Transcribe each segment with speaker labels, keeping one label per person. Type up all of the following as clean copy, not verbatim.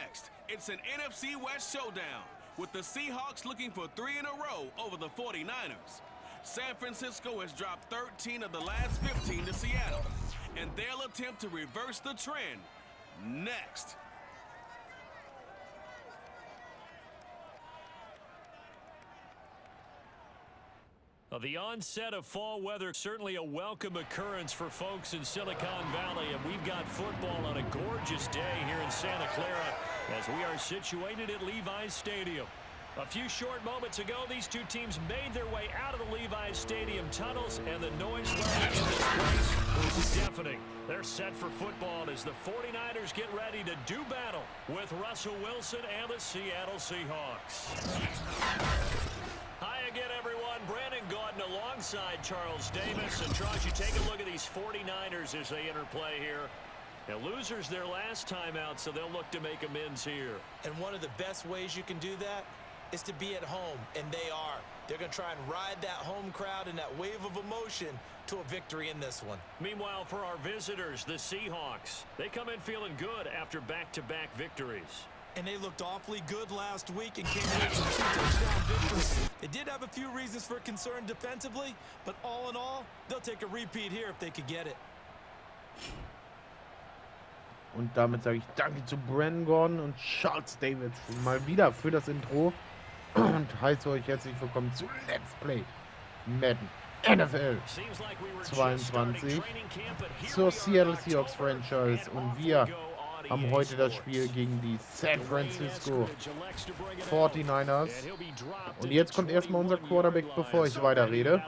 Speaker 1: next, it's an NFC West showdown, with the Seahawks looking for 3 in a row over the 49ers. San Francisco has dropped 13 of the last 15 to Seattle, and they'll attempt to reverse the trend next.
Speaker 2: The onset of fall weather, certainly a welcome occurrence for folks in Silicon Valley, and we've got football on a gorgeous day here in Santa Clara as we are situated at Levi's Stadium. A few short moments ago, these two teams made their way out of the Levi's Stadium tunnels, and the noise level in this place was deafening. They're set for football as the 49ers get ready to do battle with Russell Wilson and the Seattle Seahawks. Hi again, everyone. Brandon Gaudin alongside Charles Davis. And Charles, you take a look at these 49ers as they interplay here. Now, losers their last time out, so they'll look to make amends here.
Speaker 3: And one of the best ways you can do that is to be at home, and they are. They're going to try and ride that home crowd and that wave of emotion to a victory in this one.
Speaker 2: Meanwhile, for our visitors, the Seahawks, they come in feeling good after back-to-back victories.
Speaker 3: And they looked awfully good last week and came away with some 2-touchdown victories. They did have a few reasons for concern defensively, but all in all, they'll take a repeat here if they could get it.
Speaker 4: Und damit sage ich Danke zu Brandon Gaudin und Charles Davis mal wieder für das Intro und heiße euch herzlich willkommen zu Let's Play Madden NFL 22 zur Seattle Seahawks Franchise, und wir haben heute das Spiel gegen die San Francisco 49ers. Und jetzt kommt erstmal unser Quarterback, bevor ich weiterrede.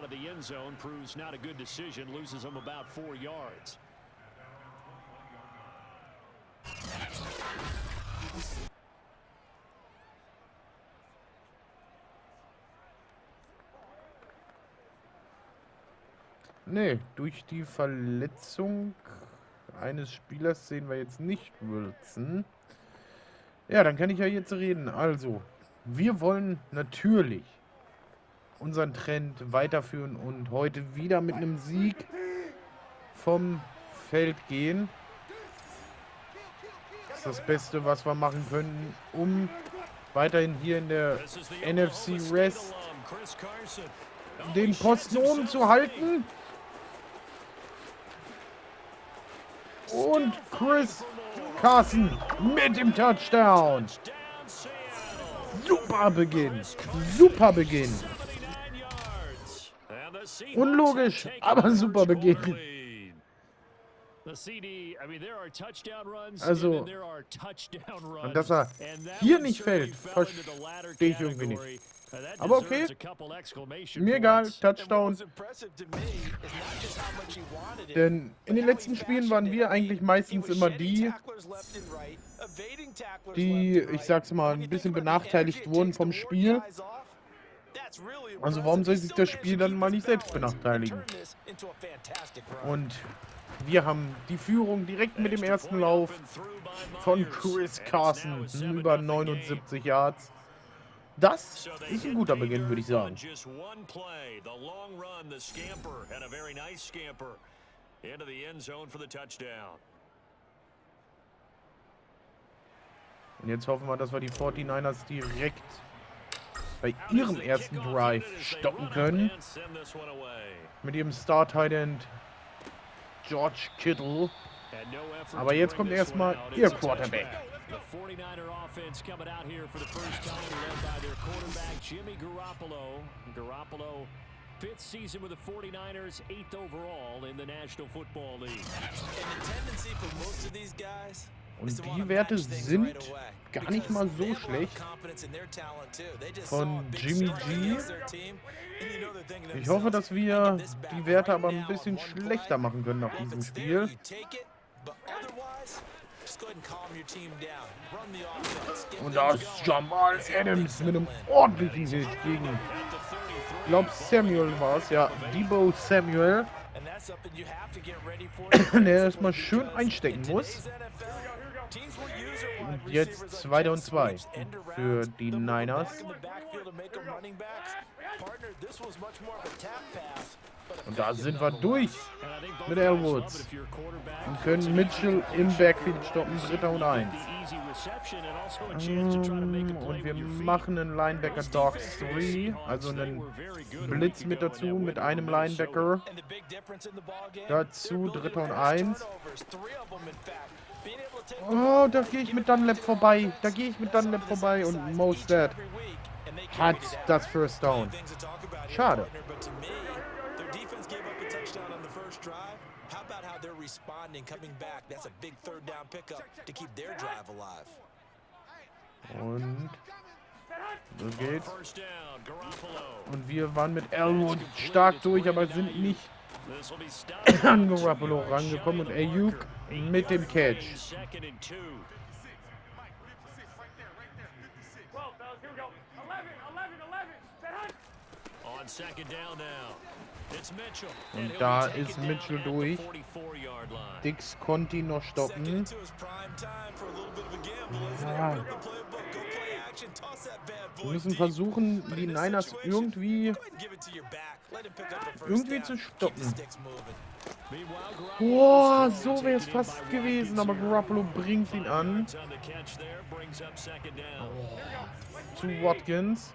Speaker 4: Nee, durch die Verletzung eines Spielers sehen wir jetzt nicht Wilson. Ja, dann kann ich ja jetzt reden. Also, wir wollen natürlich unseren Trend weiterführen und heute wieder mit einem Sieg vom Feld gehen. Das ist das Beste, was wir machen können, um weiterhin hier in der NFC West den Posten oben zu halten. Und Chris Carson mit dem Touchdown. Super Beginn. Super Beginn. Unlogisch, aber super Beginn. Also, und dass er hier nicht fällt, verstehe ich irgendwie nicht. Aber okay, mir egal, Touchdown. Denn in den letzten Spielen waren wir eigentlich meistens immer die, ich sag's mal, ein bisschen benachteiligt wurden vom Spiel. Also warum soll sich das Spiel dann mal nicht selbst benachteiligen? Und wir haben die Führung direkt mit dem ersten Lauf von Chris Carson über 79 Yards. Das ist ein guter Beginn, würde ich sagen. Und jetzt hoffen wir, dass wir die 49ers direkt bei ihrem ersten Drive stoppen können. Mit ihrem Star-Tight End George Kittle. Aber jetzt kommt erstmal ihr Quarterback.
Speaker 2: The 49er offense coming out here for the first time, led by their quarterback, Jimmy Garoppolo. Garoppolo, 5th season with the 49ers, 8th overall in the National Football League.
Speaker 4: Und die Werte sind gar nicht mal so schlecht von Jimmy G. Ich hoffe, dass wir die Werte aber ein bisschen schlechter machen können nach diesem Spiel. Und da ist Jamal Adams mit einem ordentlichen Hit gegen, ich glaube Samuel war es, ja, Deebo Samuel, der erstmal schön einstecken muss. Und jetzt 2. und 2 für die Niners. Und da sind wir durch mit Elwoods. Und können Mitchell im Backfield stoppen. 3. und 1. Und wir machen einen Linebacker Dogs 3. Also einen Blitz mit dazu, mit einem Linebacker. Dazu 3. und 1. Oh, da gehe ich mit Dunlap vorbei. Und Mostert hat das First Down. Schade. Und so geht's. Und wir waren mit Elwood stark durch, aber sind nicht an Garoppolo rangekommen. Und Ayuk mit dem Catch. Und da ist Mitchell durch. Dix konnte ihn noch stoppen. Ja. Wir müssen versuchen, die Niners irgendwie zu stoppen. Boah, so wäre es fast gewesen, aber Garoppolo bringt ihn an. Zu Watkins.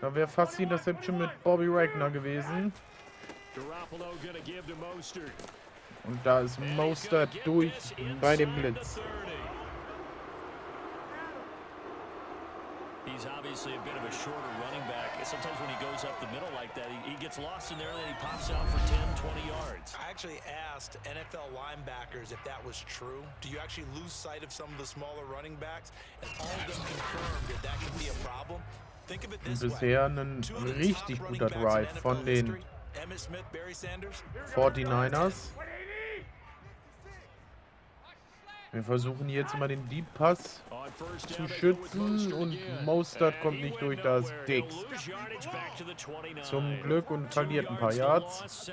Speaker 4: Da wäre fast die Interception mit Bobby Wagner gewesen. Und da ist Mostert durch bei dem Blitz.
Speaker 2: He's obviously a bit of a shorter running back. Sometimes when he goes up the middle like that, he gets lost in there and then he pops out for 10, 20 yards.
Speaker 3: I actually asked NFL linebackers if that was true. Do you actually lose sight of some of the smaller running backs? And all of them confirmed that that can be a problem. Think of it this way.
Speaker 4: Bisher ein richtig guter Drive von den 49ers. Wir versuchen jetzt mal den Deep Pass zu schützen und Mostert kommt nicht durch, das Dix. Zum Glück und verliert ein paar Yards.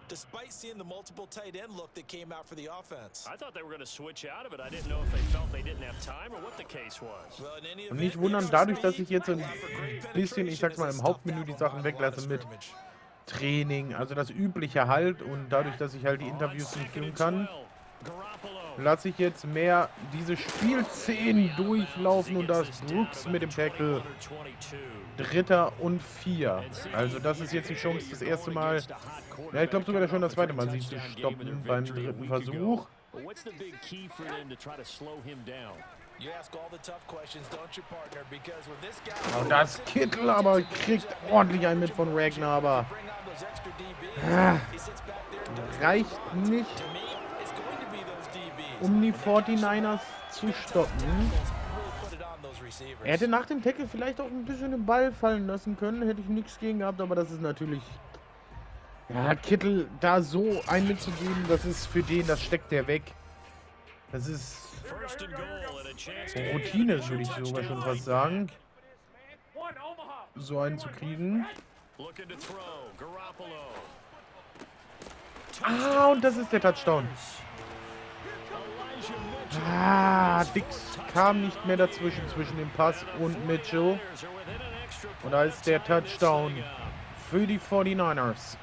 Speaker 3: Despite seeing the multiple tight end look that came out for the offense.
Speaker 2: I thought they were going to switch out of it. I didn't know if they felt they didn't have time or what the case was.
Speaker 4: Und nicht wundern, dadurch, dass ich jetzt ein bisschen, ich sag's mal, im Hauptmenü die Sachen weglasse mit Training, also das Übliche halt, und dadurch, dass ich halt die Interviews nicht führen kann, lasse ich jetzt mehr diese Spielszenen durchlaufen und da ist Brooks mit dem Tackle 3. und 4. Also das ist jetzt die Chance, das erste Mal, ja, ich glaube sogar schon das zweite Mal, sie zu stoppen beim 3. Versuch. Und das Kittel aber kriegt ordentlich einen mit von Wagner, aber reicht nicht, um die 49ers zu stoppen. Er hätte nach dem Tackle vielleicht auch ein bisschen den Ball fallen lassen können, hätte ich nichts gegen gehabt, aber das ist natürlich, ja, Kittel da so einen mitzugeben, das ist für den, das steckt der weg. Das ist Routine, würde ich sogar schon fast sagen, so einen zu kriegen. Ah, und das ist der Touchdown. Ah, Dix kam nicht mehr dazwischen, zwischen dem Pass und Mitchell. Und da ist der Touchdown für die 49ers.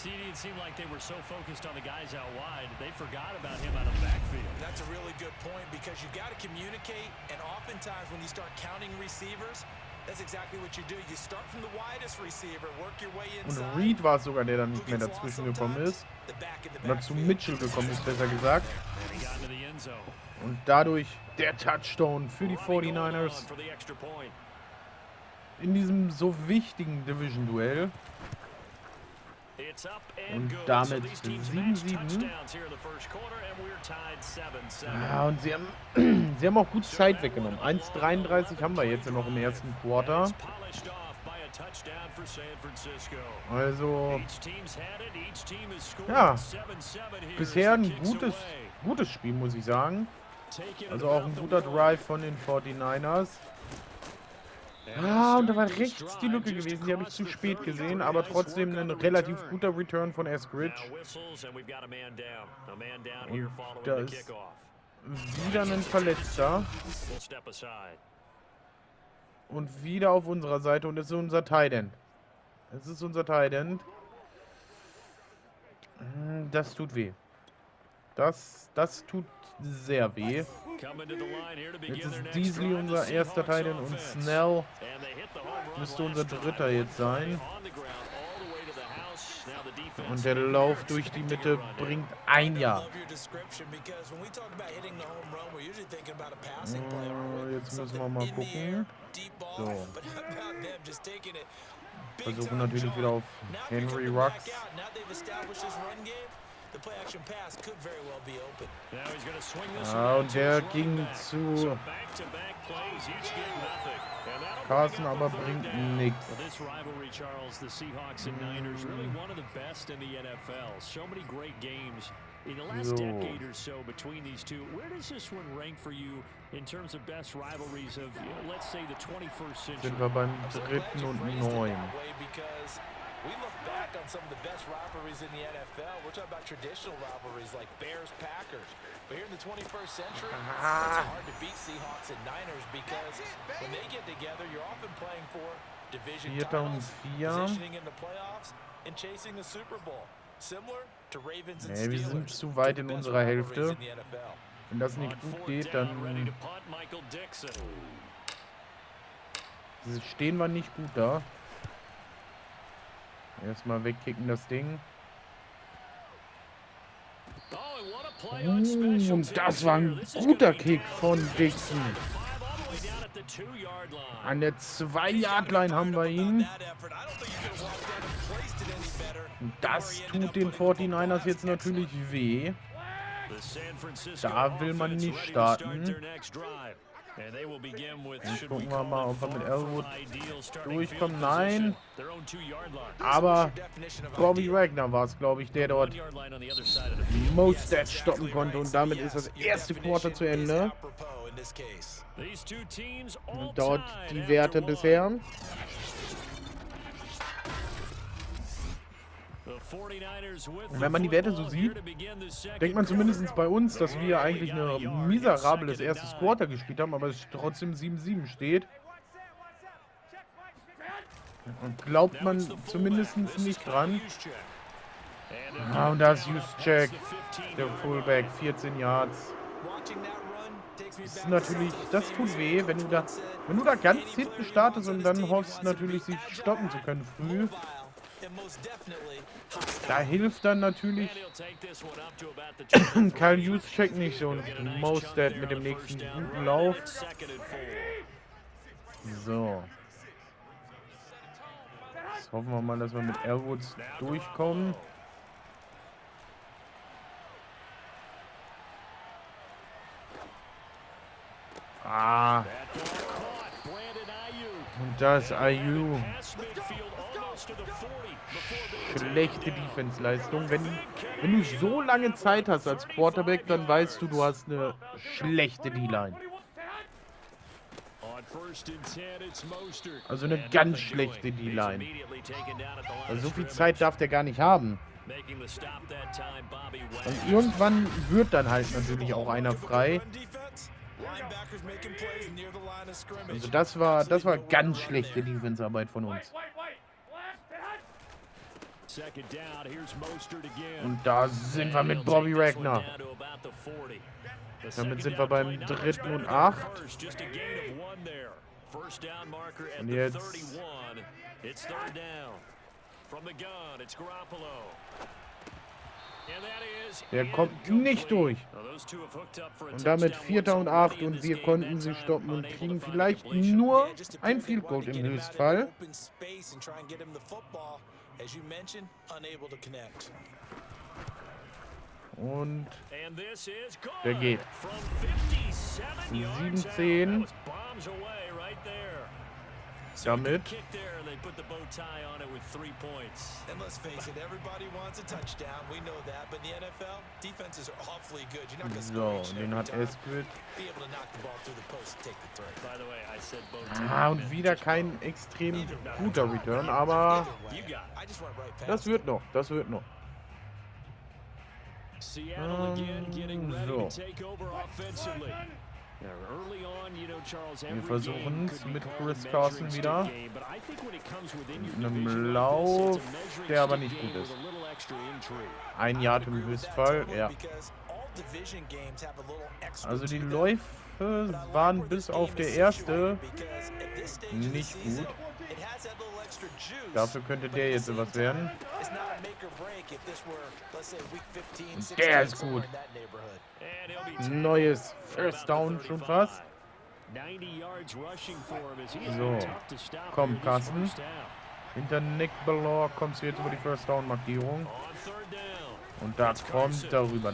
Speaker 2: It seemed like they were so focused on the guys out wide, they forgot about him out of the backfield.
Speaker 3: That's a really good point because you got to communicate, and oftentimes when you start counting receivers, that's exactly what you do. You start from the widest receiver, work your way inside.
Speaker 4: Und Reed war es sogar, der dann nicht mehr dazwischen gekommen ist. Oder zu Mitchell gekommen ist, besser gesagt. Und dadurch der Touchdown für die 49ers in diesem so wichtigen Division-Duell. Und damit 7-7. Ja, und sie haben auch gut Zeit weggenommen. 1:33 haben wir jetzt noch im ersten Quarter. Also, ja, bisher ein gutes Spiel, muss ich sagen. Also auch ein guter Drive von den 49ers. Ah, und da war rechts die Lücke gewesen, die habe ich zu spät gesehen, aber trotzdem ein relativ guter Return von Eskridge. Und da ist wieder ein Verletzter. Und wieder auf unserer Seite. Und es ist unser Tight End. Es ist unser Tight End. Das tut weh. Das tut sehr weh. Jetzt ist Beasley unser erster Tight End und Snell müsste unser dritter jetzt sein. Und der Lauf durch die Mitte bringt ein Jahr. Jetzt müssen wir mal gucken. So. Versuchen natürlich wieder auf Henry Rux. Und der ging zu Carson, aber bringt nichts.
Speaker 2: This rivalry, Charles, the Seahawks and Niners, really one of the best in the NFL. So many great games in the last decade or so between these two. Where does this one rank for you in terms of best rivalries of, let's say, the 21st century?
Speaker 4: Sind wir beim 3. und 9.
Speaker 3: We look back on some of the best rivalries in the NFL. We're talking about traditional rivalries like Bears-Packers. But here in the 21st century, it's hard to beat Seahawks and Niners because when they get together, you're often playing for division titles, positioning in the playoffs, and chasing the Super Bowl. Similar to Ravens and
Speaker 4: Nee, wir sind
Speaker 3: Steelers.
Speaker 4: zu weit in unserer Hälfte. Wenn das nicht gut geht, dann stehen wir nicht gut da. Erstmal wegkicken das Ding. Und das war ein guter Kick von Dixon. An der 2-Yard-Line haben wir ihn. Und das tut den 49ers jetzt natürlich weh. Da will man nicht starten. Jetzt gucken wir mal, ob wir mit Elwood durchkommen. Nein. Aber Bobby Wagner war es, glaube ich, der dort Mostert stoppen konnte. Und damit ist das erste Quarter zu Ende. Und dort die Werte bisher. Und wenn man die Werte so sieht, denkt man zumindest bei uns, dass wir eigentlich ein miserables erstes Quarter gespielt haben, aber es trotzdem 7-7 steht. Und glaubt man zumindest nicht dran. Ah, und da ist Juszczyk, der Fullback, 14 Yards. Das ist natürlich, das tut weh, wenn du da ganz hinten startest und dann hoffst natürlich, sich stoppen zu können früh. Da hilft dann natürlich Kyle Juszczyk nicht so und Mostert mit dem nächsten guten Lauf. So. Jetzt hoffen wir mal, dass wir mit Elwoods durchkommen. Ah. Und da ist IU. Schlechte Defense-Leistung. Wenn du so lange Zeit hast als Quarterback, dann weißt du, du hast eine schlechte D-Line. Also eine ganz schlechte D-Line. Also so viel Zeit darf der gar nicht haben. Und irgendwann wird dann halt natürlich auch einer frei. Also das war ganz schlechte Defense-Arbeit von uns. Und da sind wir mit Bobby Wagner. Damit sind wir beim 3. und 8. Und jetzt der kommt nicht durch. Und damit 4. und 8 und wir konnten sie stoppen und kriegen vielleicht nur ein Field Goal im Höchstfall. Und der geht. 7-10. Damit. So, den hat Esquid. Ah, und wieder kein extrem guter Return, aber das wird noch, das wird noch.
Speaker 2: Seattle again getting ready
Speaker 4: So.
Speaker 2: to take over offensively.
Speaker 4: Wir versuchen es mit Chris Carson wieder. Mit einem Lauf, der aber nicht gut ist. 1 Yard im Höchstfall, ja. Also die Läufe waren bis auf der erste nicht gut. Dafür könnte der jetzt was werden. Und der ist gut. Neues First Down schon fast. So, komm Carsten. Hinter Nick Ballor kommst du jetzt über die First Down Markierung. Und da kommt er rüber,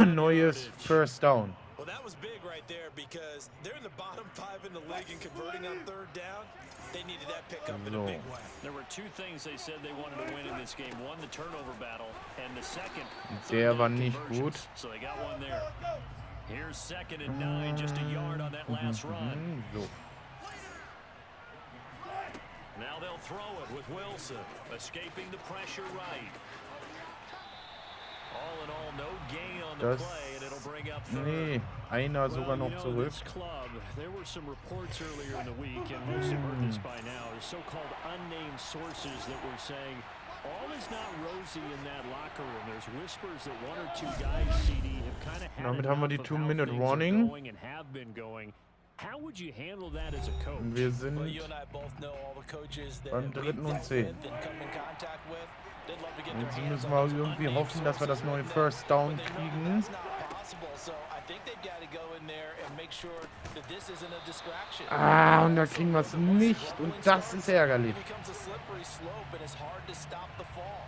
Speaker 4: Neues First Down.
Speaker 3: Well, that was big right there because they're in the bottom 5 in the league and converting on 3rd down. They needed that pickup in a big way.
Speaker 2: There were 2 things they said they wanted to win in this game. One, the turnover battle, and the second,
Speaker 4: der war nicht gut.
Speaker 2: So they got one there. Here's 2nd and 9, just a yard on that last run.
Speaker 4: So.
Speaker 2: Now they'll throw it with Wilson, escaping the pressure right. All in all, no gain on the play, and it'll bring up 3rd.
Speaker 4: Nee, einer sogar noch zurück.
Speaker 2: There were some reports earlier in the week, and most have heard this by now. There's so-called unnamed sources that were saying all is not rosy in that locker room. There's whispers that 1 or 2 guys, CD, have kind of had
Speaker 4: Damit haben wir die
Speaker 2: enough of how
Speaker 4: 2-minute
Speaker 2: things are
Speaker 4: warning.
Speaker 2: going and have been going. How would you handle that as a coach?
Speaker 4: Wir sind
Speaker 3: Well, you and I both know all the coaches that
Speaker 4: beim 3. und 10.
Speaker 3: come in contact with. They'd love to get
Speaker 4: Jetzt
Speaker 3: their hands
Speaker 4: müssen wir
Speaker 3: on those
Speaker 4: irgendwie
Speaker 3: unnamed
Speaker 4: hoffen, dass wir das neue
Speaker 3: sources
Speaker 4: First Down
Speaker 3: that
Speaker 4: kriegen.
Speaker 3: that's not possible. So I think they've got to go in there and make sure that this isn't a distraction.
Speaker 4: Ah, und da kriegen wir es nicht. Und das ist ärgerlich.
Speaker 3: It becomes a slippery slope and it's hard to stop the fall.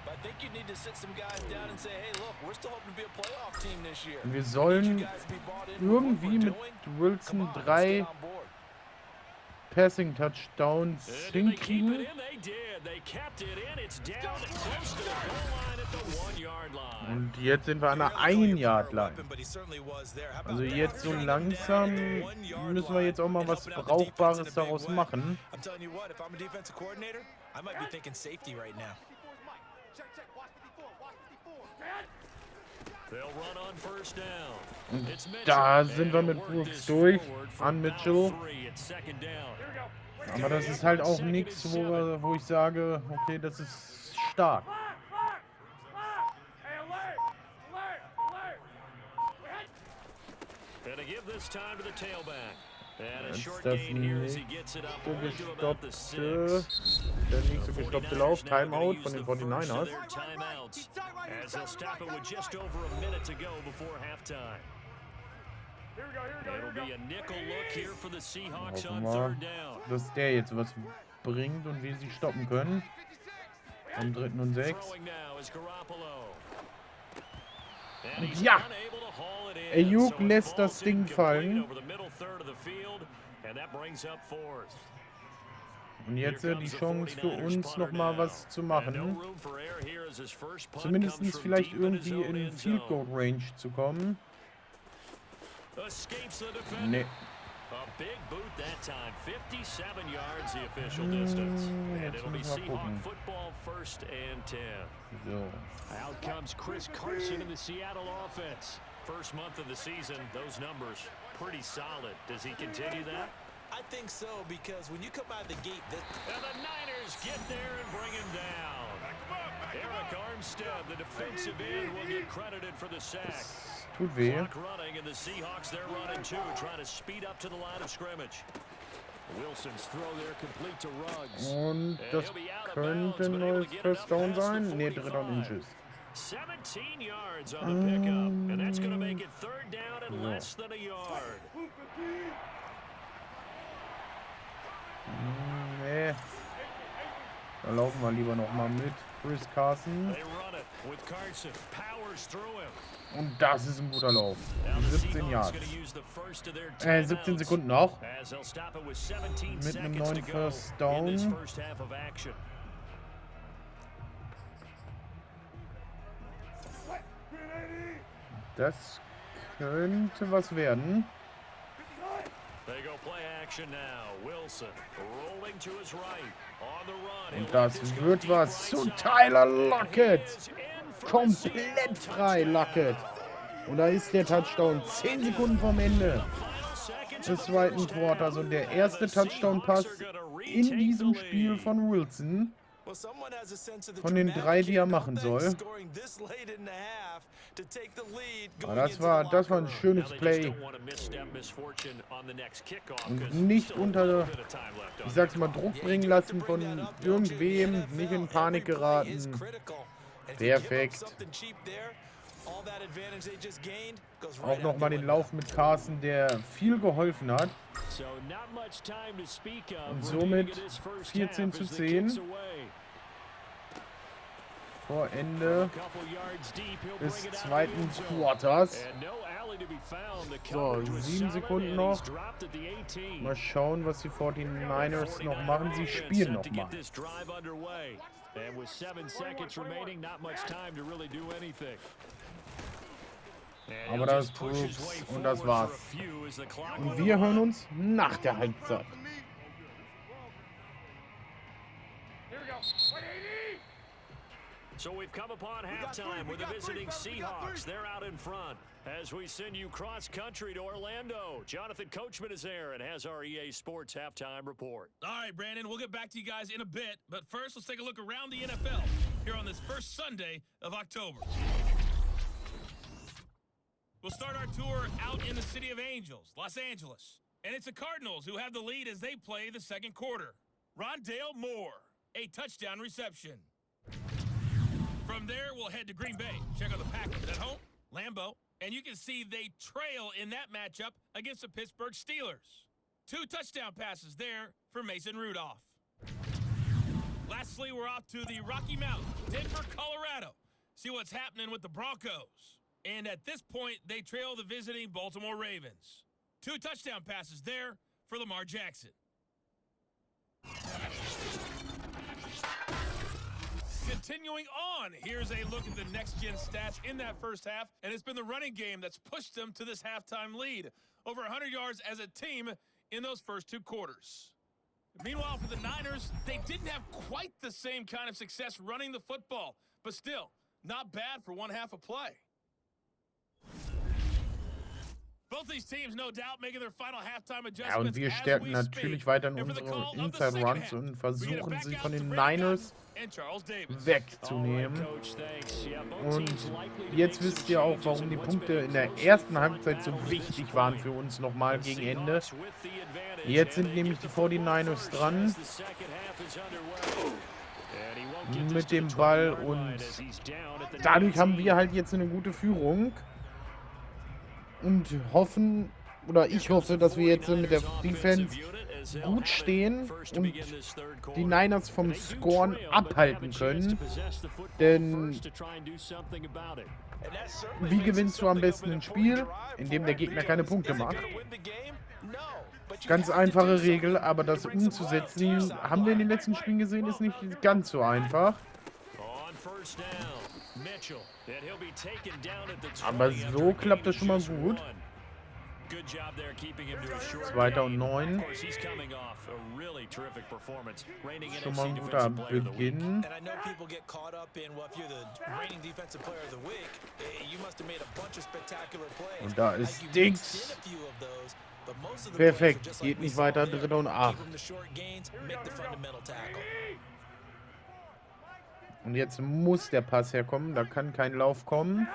Speaker 3: But I think you need to sit some guys down and say, hey, look, we're still hoping to be a playoff team this year.
Speaker 4: Wir sollen irgendwie mit Wilson 3 Passing Touchdowns hinkriegen. Und jetzt sind wir an der 1-Yard-Line. Also jetzt so langsam müssen wir jetzt auch mal was Brauchbares daraus machen. Und da sind wir mit Brooks durch an Mitchell. Aber das ist halt auch nichts, wo ich sage, okay, das ist stark. Jetzt das der nächste gestoppte Lauf, Timeout von den 49ers. Hoffen wir, dass der jetzt was bringt und wir sie stoppen können. Am 3. und 6. Und ja! Ayuk lässt das Ding fallen. Und jetzt die Chance für uns nochmal was zu machen. Zumindest vielleicht irgendwie in Field Goal Range zu kommen. Nee. Jetzt müssen wir gucken. So.
Speaker 2: Out comes Chris Carson in the Seattle offense. First month of the season, those numbers pretty solid. Does he continue that?
Speaker 3: I think so, because when you come out of the gate...
Speaker 2: And the Niners get there and bring him down. Eric Armstead, the defensive end, will get credited for the sack.
Speaker 4: Tut weh.
Speaker 2: Clock running, and the Seahawks, they're running too, trying to speed up to the line of scrimmage. Wilson's throw there complete to Ruggs.
Speaker 4: Und das könnte ein neues First Down sein. Ne, 3. und Inches.
Speaker 2: 17 yards on the pickup, and that's going to make it 3rd down and less than a yard.
Speaker 4: Nee. Da laufen wir lieber noch mal mit Chris Carson. Und das ist ein guter Lauf. 17 Yards. 17 Sekunden noch. Mit einem neuen First Down. Das könnte was werden. Und das wird was zu Tyler Lockett. Komplett frei, Lockett. Und da ist der Touchdown. 10 Sekunden vom Ende des zweiten Quarters. Also der erste Touchdown-Pass in diesem Spiel von Wilson. Von den 3, die er machen soll. Aber das war ein schönes Play. Und nicht unter, ich sag's mal, Druck bringen lassen von irgendwem. Nicht in Panik geraten. Perfekt. Auch nochmal den Lauf mit Carson, der viel geholfen hat. Und somit 14:10 vor Ende des zweiten Quarters. So, 7 Sekunden noch. Mal schauen, was die 49ers noch machen. Sie spielen noch mal. Aber das ist Brooks und das war's. Und wir hören uns nach der Halbzeit.
Speaker 2: So we've come upon halftime with the visiting Seahawks. They're out in front as we send you cross-country to Orlando. Jonathan Coachman is there and has our EA Sports halftime report.
Speaker 1: All right, Brandon, we'll get back to you guys in a bit. But first, let's take a look around the NFL here on this first Sunday of October. We'll start our tour out in the City of Angels, Los Angeles. And it's the Cardinals who have the lead as they play the second quarter. Rondale Moore, a touchdown reception. From there, we'll head to Green Bay. Check out the Packers at home, Lambeau. And you can see they trail in that matchup against the Pittsburgh Steelers. 2 touchdown passes there for Mason Rudolph. Lastly, we're off to the Rocky Mountains, Denver, Colorado. See what's happening with the Broncos. And at this point, they trail the visiting Baltimore Ravens. 2 touchdown passes there for Lamar Jackson. Continuing on, here's a look at the next-gen stats in that first half, and it's been the running game that's pushed them to this halftime lead. Over 100 yards as a team in those first 2 quarters. Meanwhile, for the Niners, they didn't have quite the same kind of success running the football, but still, not bad for one half of play. Both these teams, no doubt, making their final halftime adjustments.
Speaker 4: Ja, und wir stärken natürlich weiter unsere Inside Runs und versuchen sie von den Niners wegzunehmen. Und jetzt wisst ihr auch, warum die Punkte in der ersten Halbzeit so wichtig waren für uns nochmal gegen Ende. Jetzt sind nämlich die 49ers dran mit dem Ball und dadurch haben wir halt jetzt eine gute Führung. Und hoffen, oder ich hoffe, dass wir jetzt mit der Defense gut stehen und die Niners vom Scoren abhalten können. Denn wie gewinnst du am besten ein Spiel? Indem der Gegner keine Punkte macht. Ganz einfache Regel, aber das umzusetzen, haben wir in den letzten Spielen gesehen, ist nicht ganz so einfach. Aber so klappt das schon mal gut. 2. und 9. Schon mal ein guter Beginn. Und da ist Dix. Perfekt. Geht nicht weiter. 3. und 8. Und jetzt muss der Pass herkommen. Da kann kein Lauf kommen.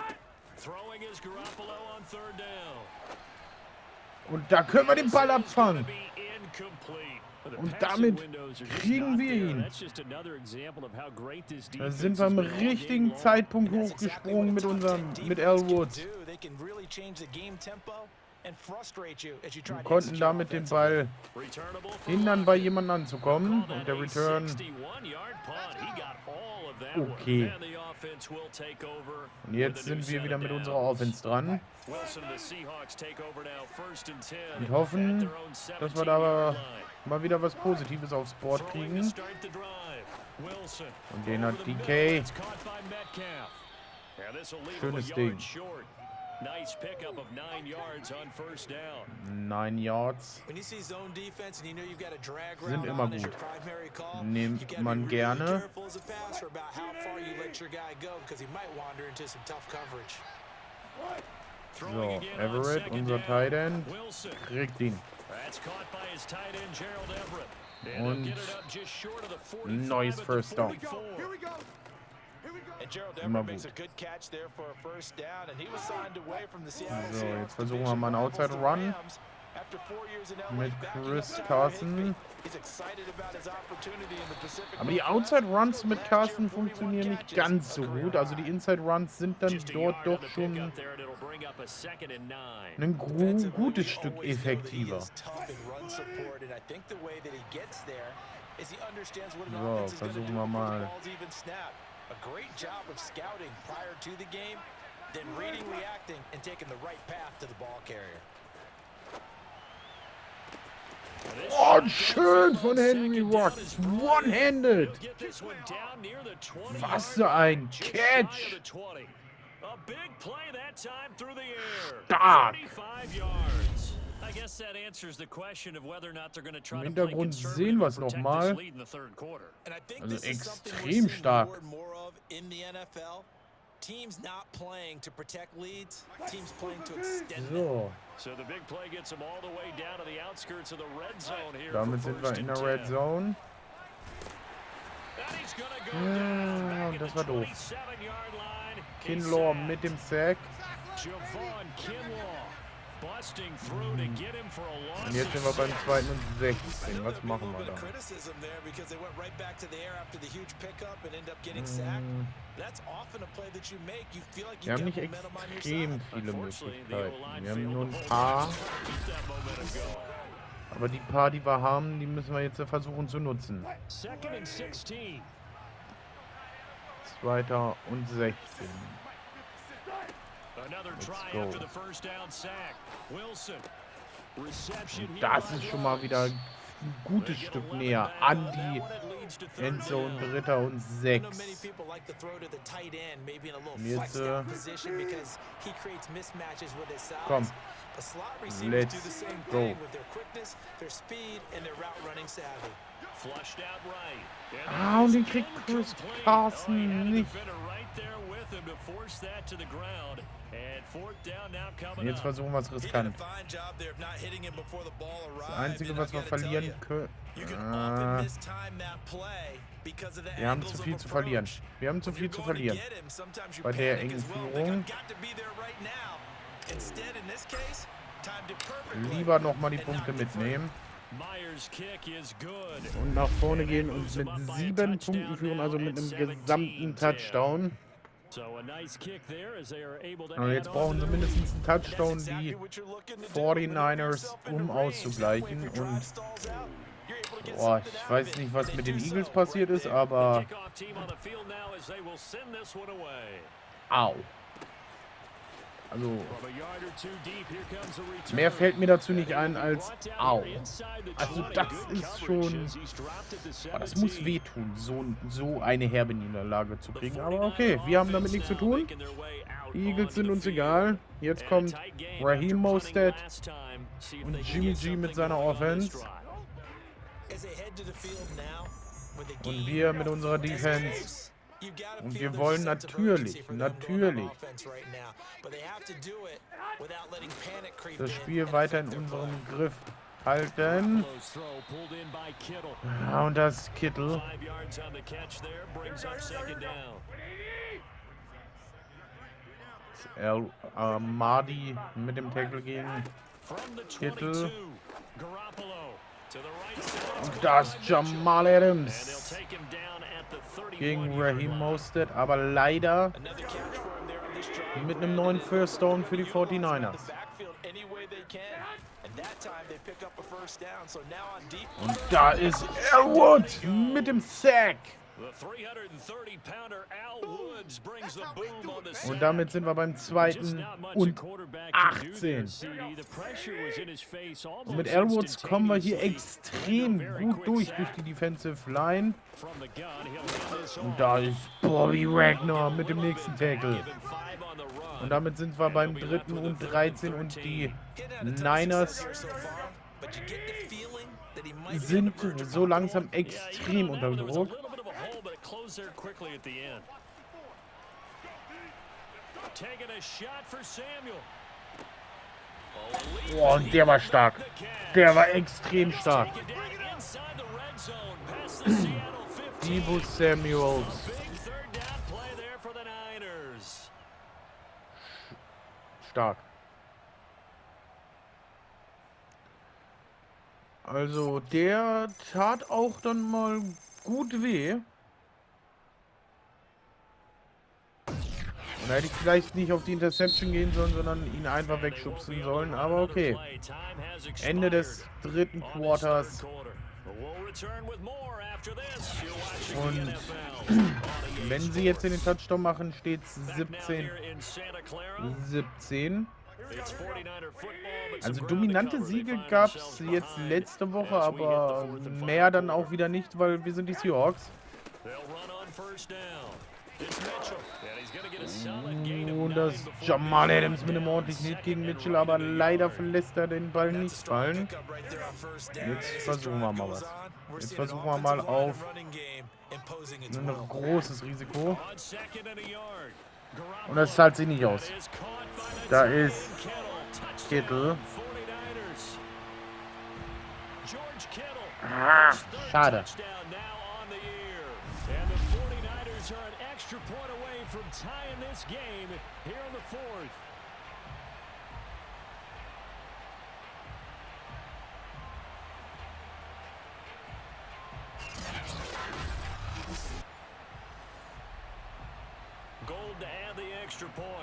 Speaker 4: Und da können wir den Ball abfangen. Und damit kriegen wir ihn. Da sind wir am richtigen Zeitpunkt hochgesprungen mit Al Woods. Und konnten damit den Ball hindern, bei jemandem anzukommen. Und der Return. Okay. Und jetzt sind wir wieder mit unserer Offense dran. Und hoffen, dass wir da mal wieder was Positives aufs Board kriegen. Und den hat DK. Schönes Ding.
Speaker 2: Nice pickup of 9 yards on first down.
Speaker 4: 9 Yards.
Speaker 3: When you see zone defense and you know you've got a drag
Speaker 4: Sind
Speaker 3: route
Speaker 4: immer
Speaker 3: on as your
Speaker 4: gut.
Speaker 3: primary call,
Speaker 4: Nimmt
Speaker 3: you got to
Speaker 4: man
Speaker 3: be really
Speaker 4: gerne.
Speaker 3: careful as a passer about how far you let your guy go because he might wander into some tough coverage.
Speaker 4: So, Everett, unser Tight End,
Speaker 2: Wilson.
Speaker 4: kriegt ihn.
Speaker 2: That's caught by his tight end Gerald Everett.
Speaker 4: Und neues First Down.
Speaker 3: And Gerald
Speaker 4: Immer
Speaker 3: Everett makes a
Speaker 4: gut.
Speaker 3: good catch there for a first down, and he was signed away from the Seattle
Speaker 4: So,
Speaker 3: Seahawks
Speaker 4: jetzt versuchen wir mal einen Outside Run
Speaker 3: after 4 years in LA,
Speaker 4: mit
Speaker 3: backing
Speaker 4: Chris
Speaker 3: up Tyler
Speaker 4: Carson.
Speaker 3: Higbee. He's excited about his opportunity in the Pacific
Speaker 4: Aber die
Speaker 3: Northwest.
Speaker 4: Outside Runs mit
Speaker 3: Last
Speaker 4: Carson
Speaker 3: year, 41
Speaker 4: funktionieren nicht
Speaker 3: catches,
Speaker 4: ganz so
Speaker 3: a career
Speaker 4: gut. Also die
Speaker 3: high.
Speaker 4: Inside Runs sind dann
Speaker 2: Just a
Speaker 4: dort
Speaker 2: yard on
Speaker 4: doch
Speaker 2: the
Speaker 4: schon
Speaker 2: pickup there, and it'll bring up a 2nd and 9.
Speaker 4: ein
Speaker 3: Defensively,
Speaker 4: gutes
Speaker 3: we
Speaker 4: Stück
Speaker 3: always know that he
Speaker 4: effektiver.
Speaker 3: is tough in run support, and I think the way that he gets there is he understands what an
Speaker 4: So,
Speaker 3: offense is going to do
Speaker 4: versuchen wir
Speaker 3: before the
Speaker 4: mal.
Speaker 3: ball's even snapped. A great job of scouting prior to the game, then reading, reacting, and taking the right path to the ball carrier.
Speaker 4: Oh, schön von Henry Rocks. One-handed. Was für ein Catch.
Speaker 2: A big play that time through the air.
Speaker 4: Stark.
Speaker 2: 35 yards. I guess that answers the question of whether or not they're going to try
Speaker 4: Im
Speaker 2: to play
Speaker 4: Hintergrund
Speaker 2: conservative
Speaker 4: sehen wir
Speaker 2: and
Speaker 4: es noch
Speaker 2: protect
Speaker 4: mal.
Speaker 2: this lead in the third quarter.
Speaker 3: And I think
Speaker 4: Also
Speaker 3: this is something we're
Speaker 4: extrem
Speaker 3: seeing
Speaker 4: stark.
Speaker 3: more and more of in the NFL. Teams not playing to protect leads, teams playing to extend them.
Speaker 4: So,
Speaker 2: So the big play gets them all the way down to the outskirts of the red zone here.
Speaker 4: damit
Speaker 2: for
Speaker 4: sind wir
Speaker 2: first
Speaker 4: in
Speaker 2: and
Speaker 4: der Red
Speaker 2: 10.
Speaker 4: Zone.
Speaker 2: And he's gonna go down back at
Speaker 4: das
Speaker 2: the
Speaker 4: war doof.
Speaker 2: 27-yard line.
Speaker 4: Kinlaw
Speaker 2: He's
Speaker 4: mit dem Sack.
Speaker 2: Javon Kinlaw busting through to get him for a loss.
Speaker 4: Und jetzt sind wir beim 2. und 16. Was machen wir da?
Speaker 3: Criticism there because they went right back to the air after the huge pickup and end up getting sacked. That's often a play that you make. You feel like you
Speaker 4: Wir haben
Speaker 3: get
Speaker 4: nicht
Speaker 3: momentum on your
Speaker 4: extrem
Speaker 3: side.
Speaker 4: viele
Speaker 2: Unfortunately, the
Speaker 4: Möglichkeiten.
Speaker 2: O-line
Speaker 4: Wir haben
Speaker 2: failed
Speaker 4: nur
Speaker 2: to
Speaker 4: ein
Speaker 2: hold
Speaker 4: paar.
Speaker 2: on. Keep that momentum going.
Speaker 4: Aber die paar, die wir haben, die müssen wir jetzt versuchen zu nutzen.
Speaker 2: 2nd and 16.
Speaker 4: 2. und 16.
Speaker 2: Another
Speaker 4: Let's
Speaker 2: try
Speaker 4: go.
Speaker 2: after the first down sack. Wilson. Reception here
Speaker 4: Das
Speaker 2: by
Speaker 4: ist schon mal wieder ein gutes Stück näher an die Endzone. 3. und 6.
Speaker 3: I know many people like to throw to the tight end, maybe in a little
Speaker 4: Und jetzt,
Speaker 3: flex down position because he creates mismatches with his size.
Speaker 4: Komm.
Speaker 3: But slot receivers do the
Speaker 4: Let's
Speaker 3: same
Speaker 4: go.
Speaker 3: thing with their quickness, their speed, and their route running savvy.
Speaker 2: Flushed out right.
Speaker 4: Ah, und den kriegt Chris Carson nicht. Und jetzt versuchen wir es
Speaker 3: He did a
Speaker 4: riskant.
Speaker 3: fine job there of not hitting him before the ball
Speaker 4: Das
Speaker 3: arrived.
Speaker 4: Einzige,
Speaker 3: and I
Speaker 4: was wir
Speaker 3: gotta tell
Speaker 4: verlieren
Speaker 3: you,
Speaker 4: können.
Speaker 3: you can often mistime that play because of the
Speaker 4: Wir haben
Speaker 3: angles
Speaker 4: zu
Speaker 3: of
Speaker 4: viel zu verlieren.
Speaker 3: approach.
Speaker 4: Wir haben zu
Speaker 3: When
Speaker 4: viel
Speaker 3: you're
Speaker 4: zu
Speaker 3: going to
Speaker 4: verlieren.
Speaker 3: get him, sometimes you
Speaker 4: Bei der
Speaker 3: panic
Speaker 4: engen
Speaker 3: as well. Like,
Speaker 4: Führung.
Speaker 3: I've got to be there right now. Instead, in this case, timed it perfectly.
Speaker 4: Lieber nochmal die
Speaker 3: And
Speaker 4: Punkte
Speaker 3: knocked it free.
Speaker 4: mitnehmen.
Speaker 2: Myers' kick is good.
Speaker 4: Und nach vorne gehen und mit 7 Punkten führen, also mit einem gesamten Touchdown.
Speaker 2: So a nice kick there as they are able to
Speaker 4: Und jetzt
Speaker 2: add
Speaker 4: brauchen
Speaker 2: on
Speaker 4: sie
Speaker 2: to the
Speaker 4: mindestens einen
Speaker 3: That's
Speaker 4: Touchdown,
Speaker 3: exactly
Speaker 4: die
Speaker 3: what you're looking to do.
Speaker 4: 49ers, um auszugleichen. Und boah, ich weiß nicht, was mit den Eagles passiert ist, aber
Speaker 2: kickoff team on the field now as they will send this one away.
Speaker 4: au. Also,
Speaker 2: From a yard or two deep, here comes the return.
Speaker 4: mehr fällt mir dazu nicht ein als
Speaker 2: Brought down
Speaker 4: au.
Speaker 2: here inside the
Speaker 4: Also
Speaker 2: 20.
Speaker 4: das
Speaker 2: Good
Speaker 4: ist
Speaker 2: coverage
Speaker 4: schon,
Speaker 2: as he's dropped at the
Speaker 4: boah, das muss
Speaker 2: 17.
Speaker 4: wehtun, so eine herbe Niederlage zu
Speaker 2: The
Speaker 4: kriegen. Aber
Speaker 2: 49er
Speaker 4: okay, wir haben damit
Speaker 2: offense
Speaker 4: nichts zu
Speaker 2: now
Speaker 4: tun.
Speaker 2: making their way out
Speaker 4: Die Eagles
Speaker 2: onto
Speaker 4: sind
Speaker 2: the
Speaker 4: uns
Speaker 2: field.
Speaker 4: egal. Jetzt
Speaker 2: And a
Speaker 4: kommt
Speaker 2: tight game
Speaker 4: Raheem
Speaker 2: after
Speaker 4: Mostert
Speaker 2: punting last time. See if
Speaker 4: und
Speaker 2: they can
Speaker 4: Jimmy
Speaker 2: get
Speaker 4: G mit
Speaker 2: something
Speaker 4: seiner
Speaker 2: going on this
Speaker 4: Offense.
Speaker 2: drive.
Speaker 3: As they head to the field now, with the
Speaker 4: Und
Speaker 3: game
Speaker 4: wir mit unserer
Speaker 3: as
Speaker 4: Defense.
Speaker 3: close, you gotta
Speaker 4: Und
Speaker 3: feel
Speaker 4: wir
Speaker 3: there's
Speaker 4: wollen
Speaker 3: a sense of urgency
Speaker 4: natürlich,
Speaker 3: for them going on
Speaker 4: natürlich
Speaker 3: offense right now. But they have to do it without letting panic creep
Speaker 4: das
Speaker 3: in
Speaker 4: Spiel
Speaker 3: and
Speaker 4: weiter
Speaker 3: affect
Speaker 4: in
Speaker 3: their
Speaker 4: unserem
Speaker 3: play.
Speaker 4: Griff halten.
Speaker 2: Close throw pulled in by Kittle.
Speaker 4: Ja, und das Kittel.
Speaker 2: 5 yards on the catch there, brings up 2nd down.
Speaker 4: Mardi mit dem Tackle gegen
Speaker 2: From the
Speaker 4: Kittel.
Speaker 2: 22, Garoppolo to the right side.
Speaker 4: Und da ist Jamal
Speaker 2: And they'll
Speaker 4: Adams
Speaker 2: take him down at the 31
Speaker 4: gegen
Speaker 2: yard
Speaker 4: Raheem
Speaker 2: line.
Speaker 4: Mostert, aber leider
Speaker 3: Another catch for him there on this drive.
Speaker 4: mit einem neuen First Down für die 49ers.
Speaker 3: The backfield any way they can. And that time they pick up a first down. So now on deep.
Speaker 4: Und da ist Elwood mit dem Sack.
Speaker 2: The 330-pounder Al Woods brings the boom on the sack.
Speaker 4: Und damit sind wir beim
Speaker 2: Just
Speaker 4: 2.
Speaker 2: not much a
Speaker 4: und
Speaker 2: quarterback can do there,
Speaker 4: 18.
Speaker 2: CD. The pressure was in his face almost
Speaker 4: Und mit Elwoods kommen wir hier
Speaker 2: instantaneously.
Speaker 4: extrem gut durch die Defensive Line.
Speaker 2: From the gun, he'll get this
Speaker 4: Und
Speaker 2: off.
Speaker 4: da ist Bobby Wagner mit dem nächsten Tackle.
Speaker 2: Give him 5 on the run.
Speaker 4: Und damit sind wir beim 3. und 13 und die Niners sind so langsam extrem unter Druck. Boah, und der war stark. Der war extrem stark. Deebo Samuels. Stark. Also, der tat auch dann mal gut weh. Und da hätte ich vielleicht nicht auf die Interception gehen sollen, sondern ihn einfach wegschubsen sollen. Aber okay. Ende des 3. Quarters. Und wenn sie jetzt in den Touchdown machen, steht es 17. Also dominante Siege gab es jetzt letzte Woche, aber mehr dann auch wieder nicht, weil wir sind die Seahawks. Und das Jamal Adams mit einem ordentlichen Hit gegen Mitchell, aber leider lässt er den Ball nicht fallen. Jetzt versuchen wir mal was. Jetzt versuchen wir mal auf ein großes Risiko. Und das zahlt sich nicht aus. Da ist Kittel. Ah, schade.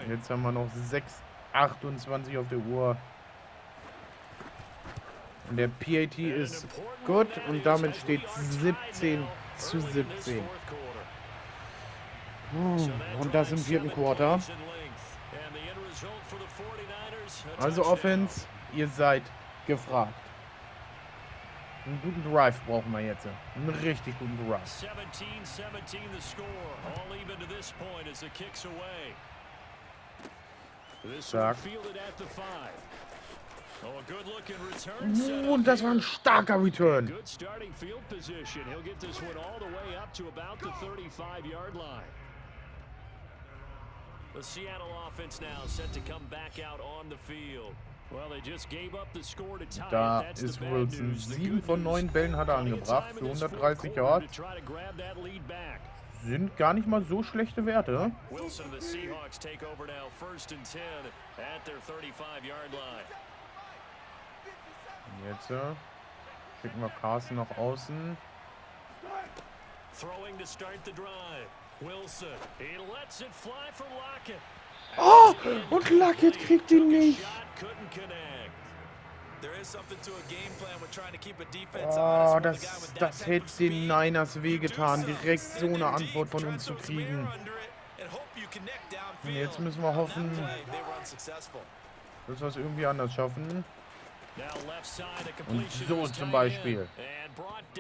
Speaker 4: Jetzt haben wir noch 6:28 auf der Uhr. Und der PAT ist gut und damit steht 17:17. Und das im 4. Quarter. Also Offense, ihr seid gefragt. Einen guten Drive brauchen wir jetzt. Einen richtig guten Drive. Stark. Und das war ein starker Return.
Speaker 2: The Seattle offense now set to come back out on the field. Well, they just gave up the score to tie.
Speaker 4: Da ist Wilson. 7 von 9 Bällen hat er angebracht für 130 Yards. Sind gar nicht mal so schlechte Werte.
Speaker 2: Wilson, the Seahawks take over now, 1st and 10 at their 35-yard line.
Speaker 4: Jetzt schicken wir Carson nach außen.
Speaker 2: Throwing to start the drive. Wilson, he lets it fly for Lockett.
Speaker 4: Oh, und Lockett kriegt ihn nicht. Oh, das hätte den Niners wehgetan, direkt so eine Antwort von uns zu kriegen. Und jetzt müssen wir hoffen, dass wir es irgendwie anders schaffen. Und so zum Beispiel.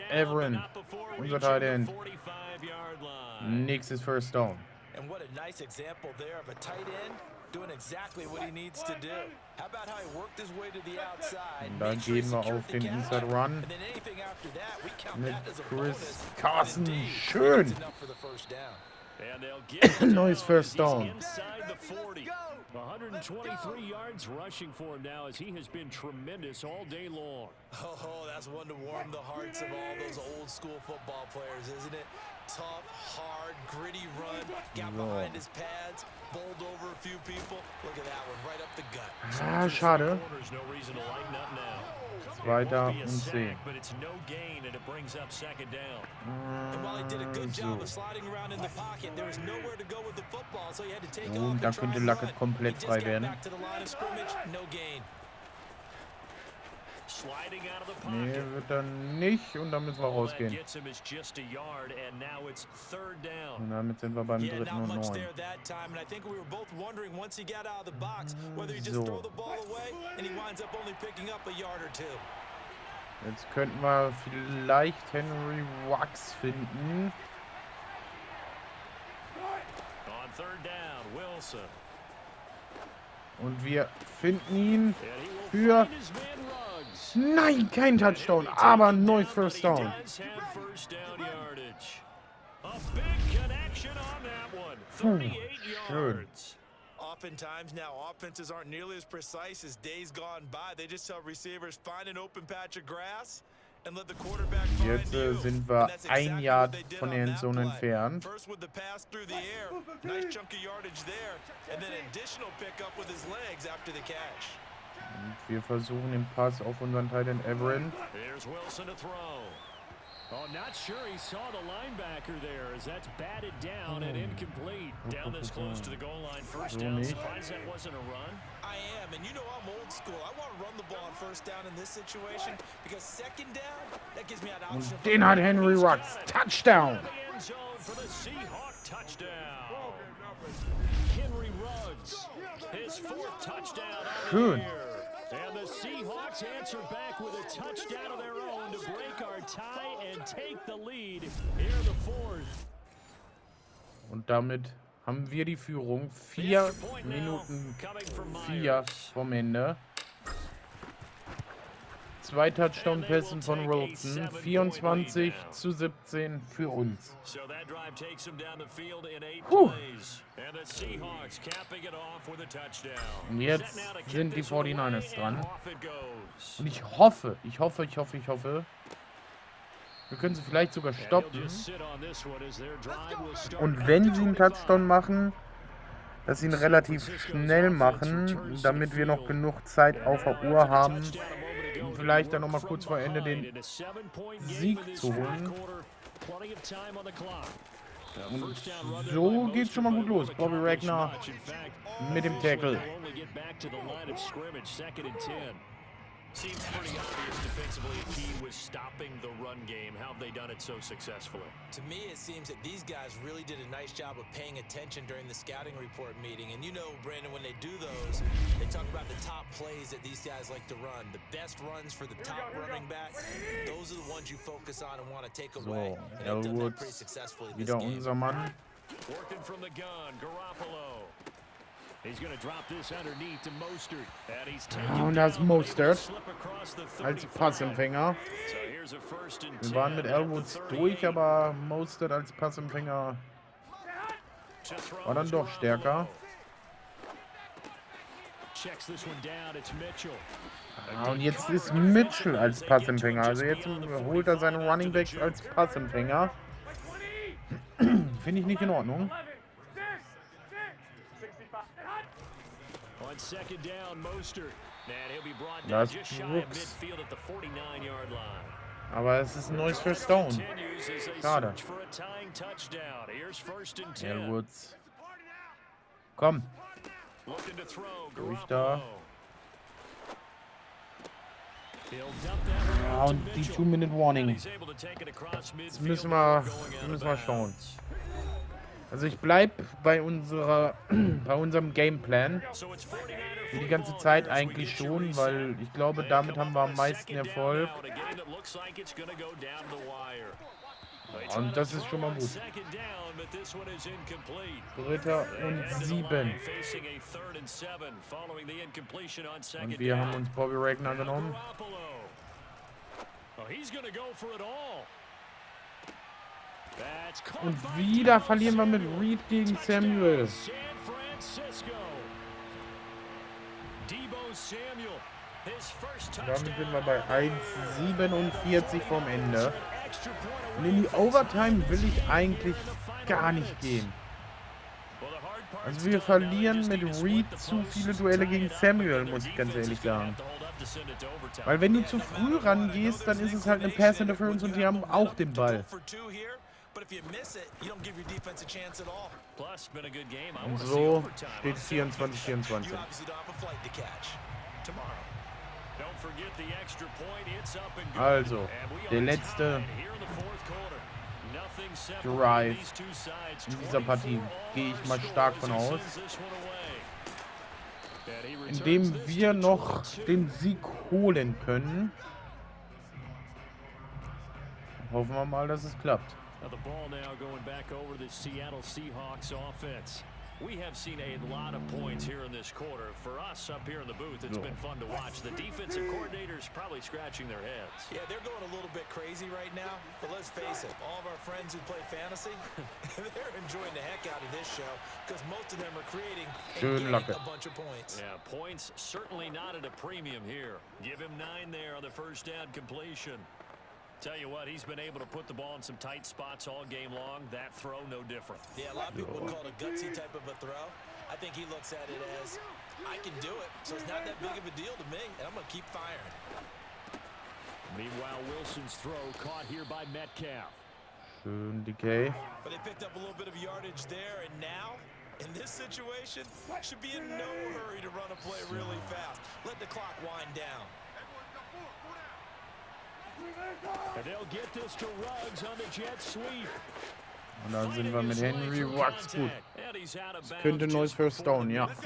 Speaker 4: Everin, unser Tight End. Nächstes First Down.
Speaker 3: And what a nice example there of a tight end doing exactly what he needs to do. How about how he worked his way to the outside?
Speaker 4: Und dann gehen wir auf den Inside Run mit Chris Carson. Schön. Neues First Down.
Speaker 2: 123 yards rushing for him now as he has been tremendous all day long.
Speaker 3: Oh, that's one to warm the hearts of all those old school football players, isn't it? Tough, hard, gritty run, got behind his pads, bowled over a few people. Look at that one, right up the gut.
Speaker 4: Ah, schade. 2. und 10. Und da könnte Lockett komplett frei werden. Nee, wird dann nicht. Und dann müssen wir rausgehen. Und damit sind wir beim 3. und 9. So. Jetzt könnten wir vielleicht Henry Wax finden.
Speaker 2: On 3rd down, Wilson.
Speaker 4: Und wir finden ihn für... Nein, kein Touchdown, aber ein neues First Down. Schön.
Speaker 3: Oftentimes now, offenses aren't nearly as precise as days gone by. They just tell receivers, find an open patch of grass and let the quarterback find
Speaker 4: Jetzt
Speaker 3: you.
Speaker 4: sind wir ein Yard von der Endzone entfernt.
Speaker 3: First with the pass through the air, nice chunk of yardage there, and then additional pickup with his legs after the catch.
Speaker 4: Und wir versuchen den Pass auf unseren Titan Everin.
Speaker 2: Here's Wilson to throw. Oh, not sure he saw the linebacker there as that's batted down and incomplete. Down this close to the goal line. First down. Surprised that wasn't a run.
Speaker 3: I am, and you know I'm old school. I want to run the ball on first down in this situation because second down, that gives me an option.
Speaker 4: Und den hat Henry Ruggs. Touchdown.
Speaker 2: End zone for the Seahawk touchdown. Henry Ruggs, his fourth touchdown on
Speaker 4: Schön.
Speaker 2: the year. And the Seahawks answer back with a touchdown of their own to break our tie and take the lead here in the fourth.
Speaker 4: Und damit haben wir die Führung. 4 Minuten 4 vom Ende. 2 Touchdown-Pässen von Wilson. 24-17 für uns. Und jetzt sind die 49ers dran. Und ich hoffe, wir können sie vielleicht sogar stoppen. Und wenn sie einen Touchdown machen, dass sie ihn relativ schnell machen, damit wir noch genug Zeit auf der Uhr haben, um vielleicht dann nochmal kurz vor Ende den Sieg zu holen. Und so geht's schon mal gut los. Bobby Ragnar mit dem Tackle.
Speaker 2: Seems pretty obvious defensively a key was stopping the run game. How have they done it so successfully?
Speaker 3: To me, it seems that these guys really did a nice job of paying attention during the scouting report meeting. And you know, Brandon, when they do those, they talk about the top plays that these guys like to run. The best runs for the top running back. Those are the ones you focus on and want to take away. And they've done that pretty successfully this
Speaker 4: wieder
Speaker 3: game.
Speaker 4: unser Mann.
Speaker 2: Working from the gun, Garoppolo. He's going to drop this underneath to Mostert. And he's
Speaker 4: Und das Mostert als Passempfänger.
Speaker 2: So here's a first and 10.
Speaker 4: Wir waren mit Elwoods durch, aber Mostert als Passempfänger war dann doch stärker.
Speaker 2: Checks this one down. It's Mitchell.
Speaker 4: Und jetzt ist Mitchell als Passempfänger. Also jetzt holt er seine Running Backs als Passempfänger. Finde ich nicht in Ordnung.
Speaker 2: On second down, Mostert. And he'll be brought down
Speaker 4: Das
Speaker 2: just shy of
Speaker 4: Brooks.
Speaker 2: midfield at the 49-yard line.
Speaker 4: Aber es ist ein neues First Down.
Speaker 2: Continues as they
Speaker 4: Schade.
Speaker 2: search for a tying touchdown. Here's first and 10.
Speaker 4: Elwoods. Komm,
Speaker 2: Looking to throw.
Speaker 4: durch da.
Speaker 2: Garoppolo. He'll dump that one
Speaker 4: Ja,
Speaker 2: off to
Speaker 4: und die
Speaker 2: Mitchell.
Speaker 4: 2-Minute-Warning.
Speaker 2: He's able to take it across midfield
Speaker 4: Jetzt müssen
Speaker 2: before going out
Speaker 4: wir
Speaker 2: of
Speaker 4: schauen.
Speaker 2: bounds.
Speaker 4: Also ich bleib bei unserem Gameplan.
Speaker 2: So it's 49er
Speaker 4: Für die ganze Zeit eigentlich schon, weil ich glaube, damit haben wir am meisten Erfolg. Und das ist schon mal gut. Dritter und 7. Und wir haben uns Bobby Ragnar genommen. Und wieder verlieren wir mit Reed gegen Samuel. Damit sind wir bei 1,47 vom Ende. Und in die Overtime will ich eigentlich gar nicht gehen. Also wir verlieren mit Reed zu viele Duelle gegen Samuel, muss ich ganz ehrlich sagen. Weil wenn du zu früh rangehst, dann ist es halt eine Pass Interference und die haben auch den Ball. Und so steht 24-24. Also, der letzte Drive in dieser Partie, gehe ich mal stark von aus, indem wir noch den Sieg holen können. Hoffen wir mal, dass es klappt.
Speaker 2: The ball now going back over the Seattle Seahawks offense. We have seen a lot of points here in this quarter. For us up here in the booth, it's been fun to watch. The defensive coordinators probably scratching their heads.
Speaker 3: Yeah, they're going a little bit crazy right now. But let's face it, all of our friends who play fantasy, they're enjoying the heck out of this show because most of them are creating and getting a bunch of points.
Speaker 2: Yeah, points certainly not at a premium here. Give him 9 there on the first down completion. Tell you what, he's been able to put the ball in some tight spots all game long. That throw, no different.
Speaker 3: Yeah, a lot of people would call it a gutsy type of a throw. I think he looks at it as, I can do it, so it's not that big of a deal to me, and I'm going to keep firing.
Speaker 2: Meanwhile, Wilson's throw caught here by Metcalf.
Speaker 4: Schön, DK.
Speaker 3: But they picked up a little bit of yardage there, and now, in this situation, should be in no hurry to run a play really fast. Let the clock wind down.
Speaker 2: And they'll get this to Ruggs on the jet sweep.
Speaker 4: Und dann sind wir mit Henry Ruggs gut. Das könnte ein neues First Down, ja.
Speaker 2: Was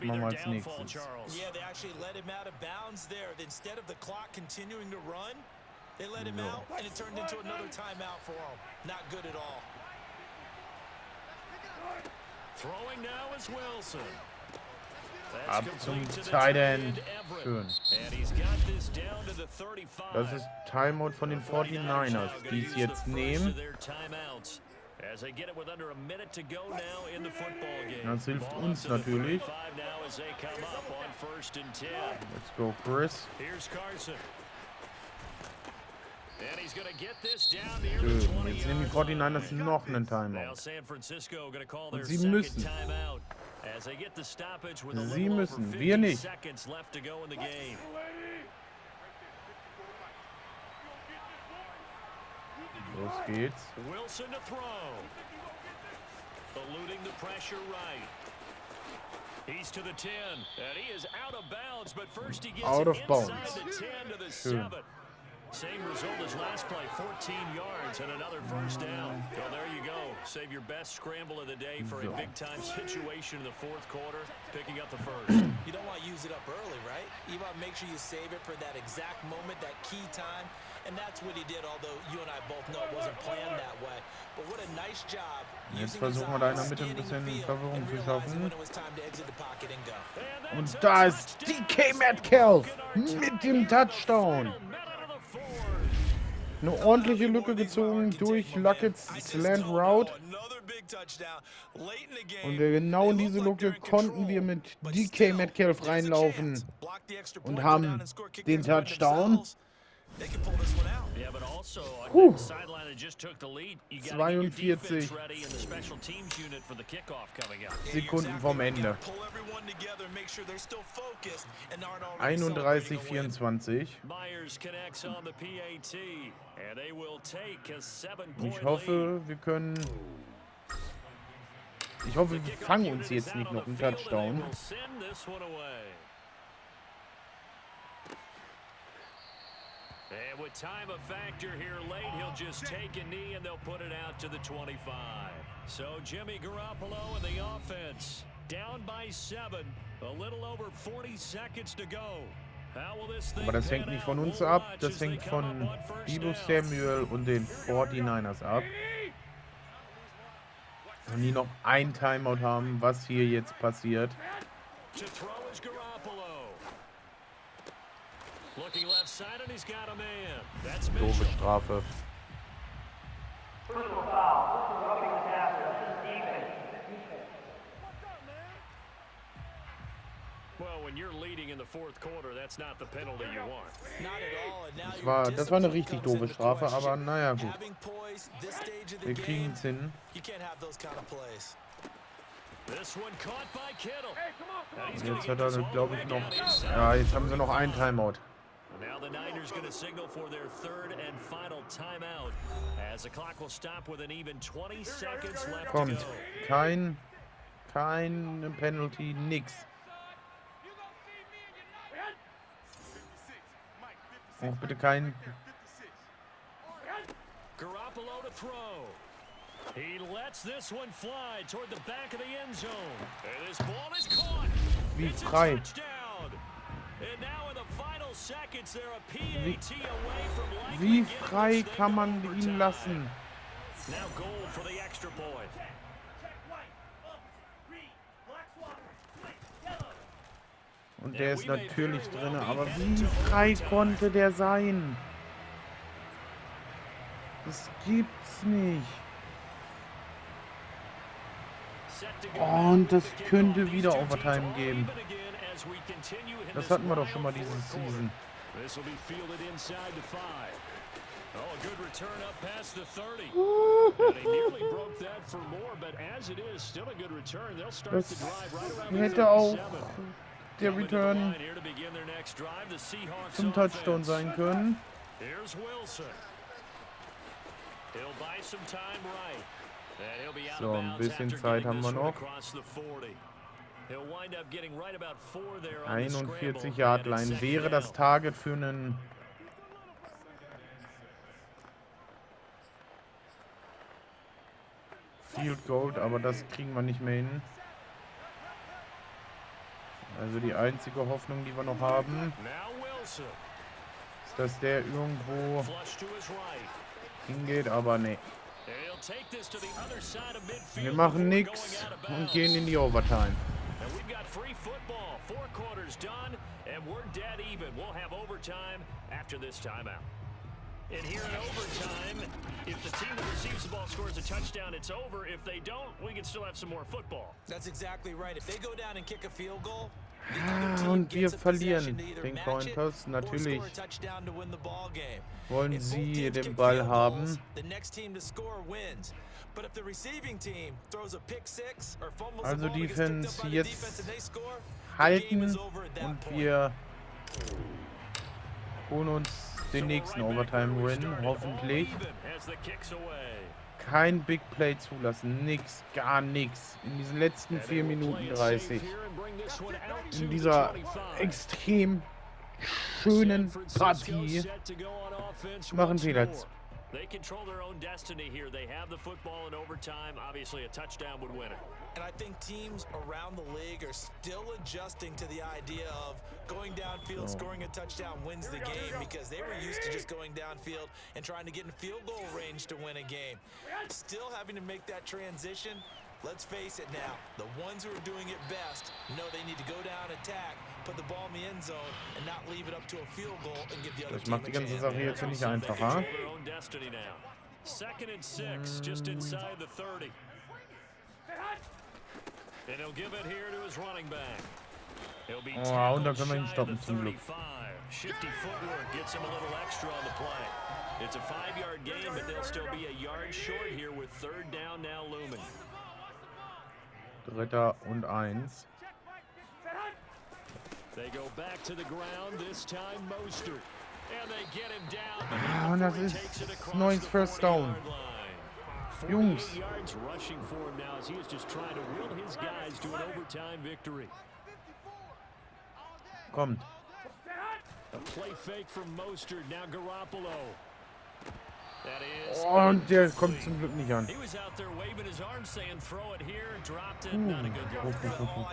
Speaker 2: machen wir als nächstes?
Speaker 3: Yeah, they actually let him out of bounds there. Instead of the clock continuing to run, they let him out, and it turned into another timeout for him. Not good at all.
Speaker 2: Throwing now is Wilson.
Speaker 4: Ab zum Tight End. Schön. Das ist Timeout von den 49ers, die es jetzt nehmen. Das hilft uns natürlich. Let's go, Chris. Schön. Jetzt nehmen die 49ers noch einen Timeout. Und sie müssen. Sie müssen, wir nicht. Los geht's.
Speaker 2: Wilson to throw. Eluding the pressure right. He's to the 10, and he is out of bounds, but first he gets
Speaker 4: out of
Speaker 2: inside
Speaker 4: bounds.
Speaker 2: the 10 to the 7. Same result as last play, 14 yards and another first down. Well, there you go. Save your best scramble of the day for a big-time situation in the fourth quarter, picking up the first.
Speaker 3: You don't want to use it up early, right? You want to make sure you save it for that exact moment, that key time. And that's what he did, although you and I both know it wasn't planned that way. But what a nice job.
Speaker 4: Jetzt versuchen wir da in der Mitte ein bisschen Verwirrung zu schaffen. Und da ist DK Metcalf mit dem Touchdown. Eine ordentliche Lücke gezogen durch Luckett's Slant Route. Und genau in diese Lücke konnten wir mit DK Metcalf reinlaufen und haben den Touchdown. 42 Sekunden vom Ende. 31-24. Ich hoffe, wir können... Ich hoffe, wir fangen uns jetzt nicht noch einen Touchdown.
Speaker 2: And with time a factor here late, he'll just take a knee and they'll put it out to the 25. So Jimmy Garoppolo and the offense down by 7. A little over 40 seconds to go.
Speaker 4: Aber das hängt nicht von uns ab, das hängt von Deebo Samuel und den 49ers ab. Wenn die noch ein Timeout haben, was hier jetzt passiert. Doofe Strafe. Das war eine richtig doofe Strafe, aber naja, gut. Wir kriegen es hin. Jetzt hat er, glaube ich, noch... Ja, jetzt haben sie noch einen Timeout.
Speaker 2: Now the Niners going to signal for their third and final timeout as the clock will stop with an even 20 seconds left to go.
Speaker 4: Kommt. Kein Penalty, nix. Auch bitte kein...
Speaker 2: Garoppolo to throw. He lets this one fly toward the back of the end zone. And this ball is caught.
Speaker 4: Wie frei.
Speaker 2: And now in the final seconds they're a PAT away from
Speaker 4: Wie frei kann man ihn lassen?
Speaker 2: Now goal for the extra point.
Speaker 4: Und der ist natürlich drin, aber wie frei konnte der sein? Das gibt's nicht. Und das könnte wieder Overtime geben. Das hatten wir doch schon mal diese Season. Das hätte auch der Return zum Touchdown sein können. So, ein bisschen Zeit haben wir noch. 41 Yard Line wäre das Target für einen Field Goal, aber das kriegen wir nicht mehr hin. Also die einzige Hoffnung, die wir noch haben, ist, dass der irgendwo hingeht, aber nee. Wir machen nichts und gehen in die Overtime.
Speaker 2: And here in overtime, if the team that receives the ball scores a touchdown, it's over. If they don't, we can still have some more football.
Speaker 3: That's exactly right. If they go down and kick a field goal,
Speaker 4: und wir verlieren den Coin Toss. Natürlich wollen sie den Ball haben. Also Defense jetzt halten und wir holen uns den nächsten Overtime-Win, hoffentlich. Kein Big Play zulassen, nix, gar nichts. In diesen letzten 4 Minuten 30. In dieser extrem schönen Partie machen Fehler.
Speaker 2: They control their own destiny here. They have the football in overtime. Obviously, a touchdown would win it.
Speaker 3: And I think teams around the league are still adjusting to the idea of going downfield, scoring a touchdown wins the game, because they were used to just going downfield and trying to get in field goal range to win a game. Still having to make that transition. Let's face it now, the ones who are doing it best know they need to go down, attack, put the ball in the end zone, and not leave it up to a field goal and give the other team a chance.
Speaker 4: Das macht die ganze Sache jetzt nicht einfacher.
Speaker 2: Second and 6, just inside the 30. And he'll give it here to his running back. He'll be
Speaker 4: und da können wir ihn stoppen zum Glück.
Speaker 2: Shifty footwork gets him a little extra on the play. It's a 5-yard gain, but they'll still be a yard short here with third down now looming.
Speaker 4: 3. und 1.
Speaker 2: They go back to the ground, this time Mostert. And they get him down.
Speaker 4: Und das ist neues First Down. Jungs.
Speaker 2: Rushing for him now as he is just trying to will his guys to an overtime victory.
Speaker 4: Kommt.
Speaker 2: A play fake from Mostert, now Garoppolo.
Speaker 4: Und der kommt zum Glück nicht an.
Speaker 3: All I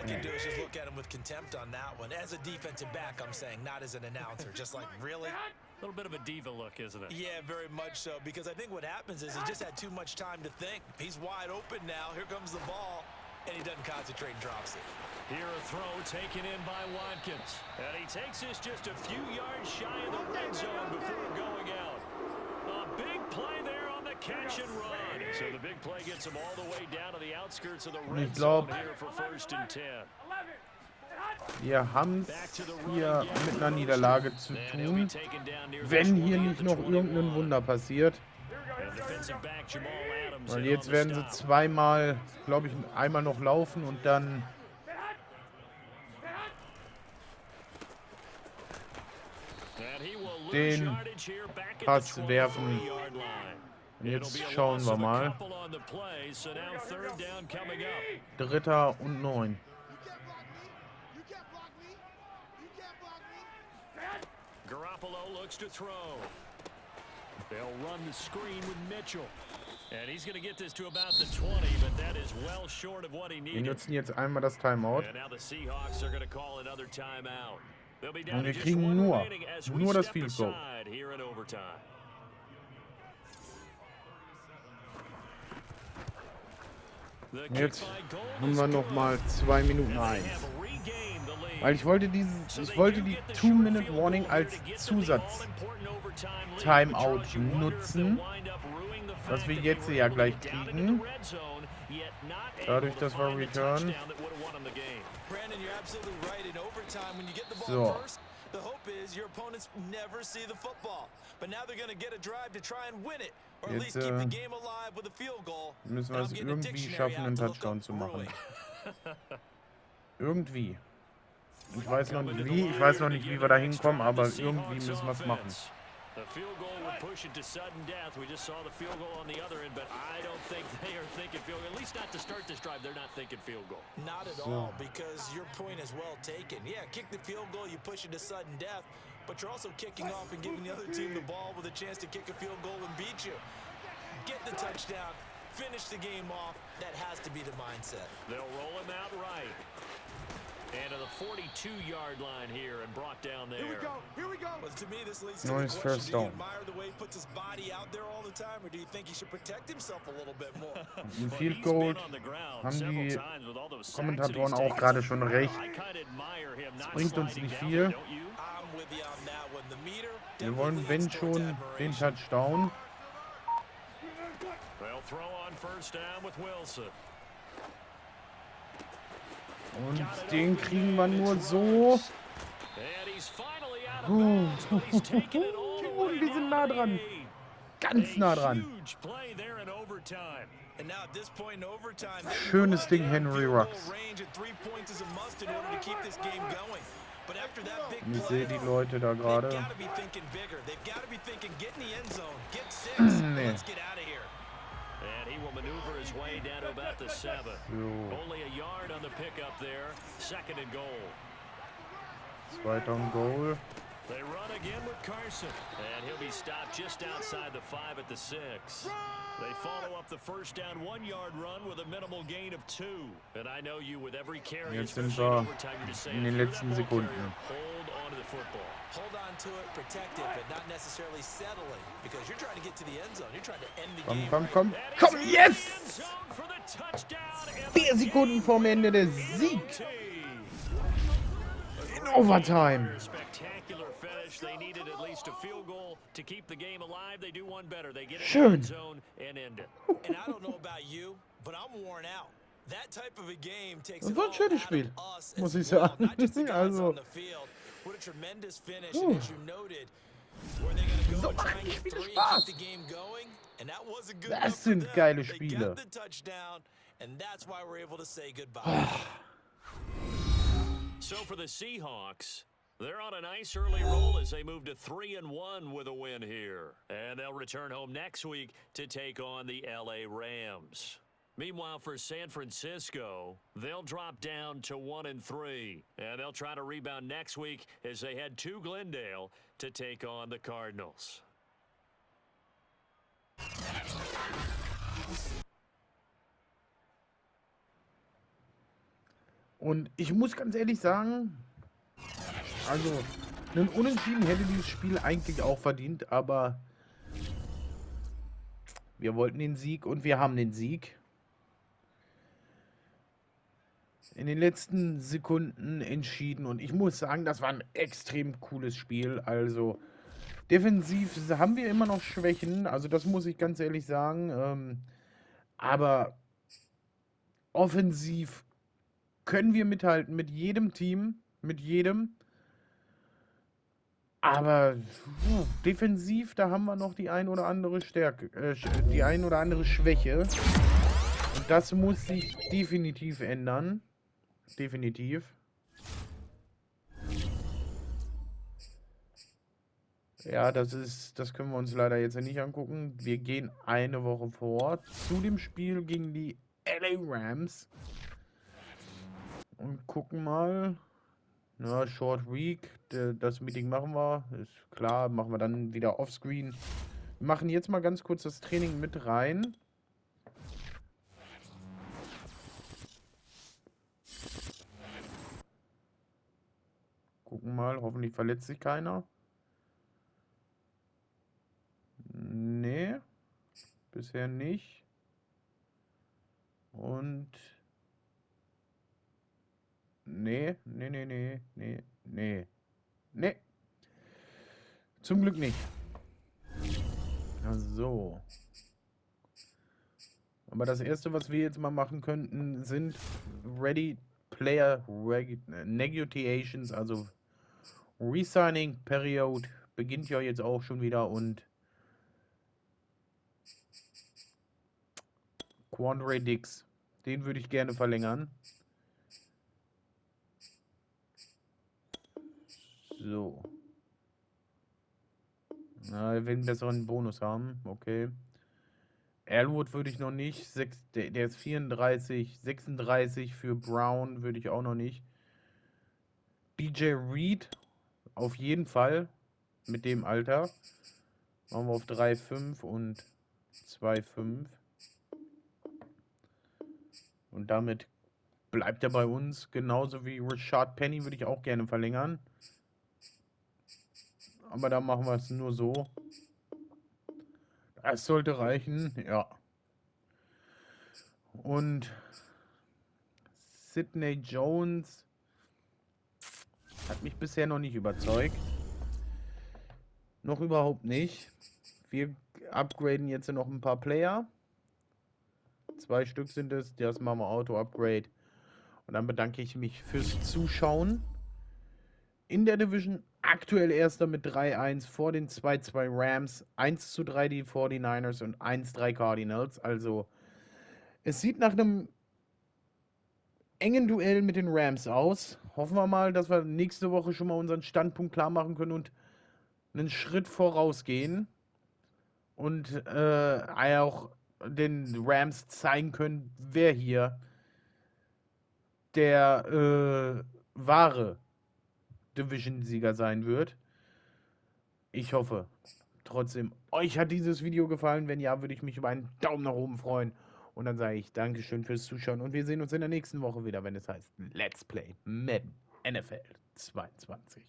Speaker 3: can do is just look at him with contempt on that one. As a defensive back, I'm saying, not as an announcer. Just like, really?
Speaker 2: A little bit of a diva look, isn't it?
Speaker 3: Yeah, very much so. Because I think what happens is he just had too much time to think. He's wide open now. Here comes the ball. And he doesn't concentrate and drops it.
Speaker 2: Here a throw taken in by Watkins. And he takes this just a few yards shy of the red zone before going out. A big play there on the catch and run. So the big play gets him all the way down to the outskirts of the red zone here for 1st and 10.
Speaker 4: Wir haben es hier mit einer Niederlage zu tun, wenn hier nicht noch irgendein Wunder passiert. Weil jetzt werden sie zweimal, glaube ich, einmal noch laufen und dann den Pass werfen. Und jetzt schauen wir mal. 3. und 9.
Speaker 2: Garoppolo looks to throw. They'll run the screen with Mitchell. And he's going to get this to about the 20, but that is well short of what he needed.
Speaker 4: Wir nutzen jetzt einmal das Timeout.
Speaker 2: And now the Seahawks are going to call another timeout. They'll be down
Speaker 4: Und wir
Speaker 2: to just
Speaker 4: kriegen
Speaker 2: one
Speaker 4: nur
Speaker 2: remaining as we
Speaker 4: das
Speaker 2: step
Speaker 4: Field Goal.
Speaker 2: aside here in overtime.
Speaker 4: Jetzt haben wir noch mal 2 Minuten 1. Weil ich wollte die 2-Minute-Warning als Zusatz-Timeout nutzen, was wir jetzt ja gleich kriegen. Dadurch, dass wir return. So.
Speaker 3: The hope is your opponents never see the football, but now they're going to get a drive to try and win it, or at least keep the game alive with a field goal.
Speaker 4: Müssen wir es irgendwie schaffen, einen Touchdown zu machen. Irgendwie. Ich weiß noch nicht wie, wie wir da hinkommen, aber irgendwie müssen wir es machen.
Speaker 2: The field goal would push it to sudden death. We just saw the field goal on the other end, but I don't think they are thinking field goal. At least not to start this drive. They're not thinking field goal.
Speaker 3: Not at all, because your point is well taken. Yeah, kick the field goal, you push it to sudden death, but you're also kicking off and giving the other team the ball with a chance to kick a field goal and beat you. Get the touchdown, finish the game off. That has to be the mindset.
Speaker 2: They'll roll him out right. And to the 42-yard line here and brought down there.
Speaker 3: Here we go. Well, to me, this leads to
Speaker 4: Neues
Speaker 3: the
Speaker 4: first
Speaker 3: question, do you
Speaker 4: down.
Speaker 3: admire the way he puts his body out there all the time, or do you think he should protect himself a little bit more?
Speaker 4: Ein Field Goal haben die Kommentatoren auch gerade schon recht. Das bringt uns nicht viel. Wir wollen, wenn schon, den Touchdown.
Speaker 2: They'll throw on first down with Wilson.
Speaker 4: Und den kriegen wir nur so. Wir sind nah dran. Ganz nah dran. Schönes Ding, Henry Rocks. Ich sehe die Leute da gerade. Nee.
Speaker 2: And he will maneuver his way down to about the 7. Only a yard on the pickup there. Second and goal.
Speaker 4: Zweiter und Goal.
Speaker 2: They run again with Carson. And he'll be stopped just outside the 5 at the 6. They follow up the first down 1-yard run with a minimal gain of 2. And I know you with every carry.
Speaker 4: Jetzt sind wir in den letzten Sekunden.
Speaker 2: Hold on to the football.
Speaker 3: Hold on to it, protect it, but not necessarily settling, because you're trying to get to the end zone. You're trying to end the game.
Speaker 4: Komm, yes! 4 Sekunden vorm Ende der Sieg. In Overtime.
Speaker 2: Spectacular finish. They needed at least a field goal to keep the game alive. They do one better. They get in the end zone and end it.
Speaker 3: And I don't know about you, but I'm worn out. That type of a game takes
Speaker 4: Das war ein schönes Spiel, muss ich sagen. Also,
Speaker 3: what a tremendous finish, and as you noted, were they going to go and try and get 3 and keep the game going? And that wasn't good enough for them.
Speaker 4: geile
Speaker 3: They
Speaker 4: Spiele.
Speaker 3: got the touchdown, and that's why we're able to say goodbye.
Speaker 2: So for the Seahawks, they're on a nice early roll as they move to 3-1 with a win here. And they'll return home next week to take on the LA Rams. Meanwhile, for San Francisco, they'll drop down to 1-3, and they'll try to rebound next week as they head to Glendale to take on the Cardinals.
Speaker 4: Und ich muss ganz ehrlich sagen, also, einen Unentschieden hätte dieses Spiel eigentlich auch verdient, aber wir wollten den Sieg und wir haben den Sieg. In den letzten Sekunden entschieden und ich muss sagen, das war ein extrem cooles Spiel. Also defensiv haben wir immer noch Schwächen, also das muss ich ganz ehrlich sagen. Aber offensiv können wir mithalten mit jedem Team, mit jedem. Aber defensiv, da haben wir noch die ein oder andere Stärke, die ein oder andere Schwäche. Und das muss sich definitiv ändern. Definitiv. Ja, das können wir uns leider jetzt nicht angucken. Wir gehen eine Woche vor zu dem Spiel gegen die LA Rams. Und gucken mal. Na, Short Week. Das Meeting machen wir. Ist klar, machen wir dann wieder offscreen. Wir machen jetzt mal ganz kurz das Training mit rein. Gucken mal, hoffentlich verletzt sich keiner. Nee, bisher nicht. Und... Nee, nee, nee, nee, nee, nee. Nee. Zum Glück nicht. So. Aber das erste, was wir jetzt mal machen könnten, sind Ready Player Negotiations, also Resigning Period beginnt ja jetzt auch schon wieder und Quandre Dix, den würde ich gerne verlängern. So. Na, er will einen besseren Bonus haben, okay. Elwood würde ich noch nicht. Der ist 34, 36 für Brown würde ich auch noch nicht. DJ Reed auf jeden Fall mit dem Alter. Machen wir auf 3,5 und 2,5. Und damit bleibt er bei uns. Genauso wie Rashad Penny würde ich auch gerne verlängern. Aber da machen wir es nur so. Das sollte reichen, ja. Und Sidney Jones hat mich bisher noch nicht überzeugt. Noch überhaupt nicht. Wir upgraden jetzt noch ein paar Player. 2 Stück sind es. Das machen wir Auto-Upgrade. Und dann bedanke ich mich fürs Zuschauen. In der Division aktuell Erster mit 3-1 vor den 2-2 Rams. 1-3 die 49ers und 1-3 Cardinals. Also es sieht nach einem engen Duell mit den Rams aus. Hoffen wir mal, dass wir nächste Woche schon mal unseren Standpunkt klar machen können und einen Schritt vorausgehen. Und auch den Rams zeigen können, wer hier der wahre Division-Sieger sein wird. Ich hoffe. Trotzdem, euch hat dieses Video gefallen. Wenn ja, würde ich mich über einen Daumen nach oben freuen. Und dann sage ich Dankeschön fürs Zuschauen. Und wir sehen uns in der nächsten Woche wieder, wenn es heißt Let's Play Madden NFL 22.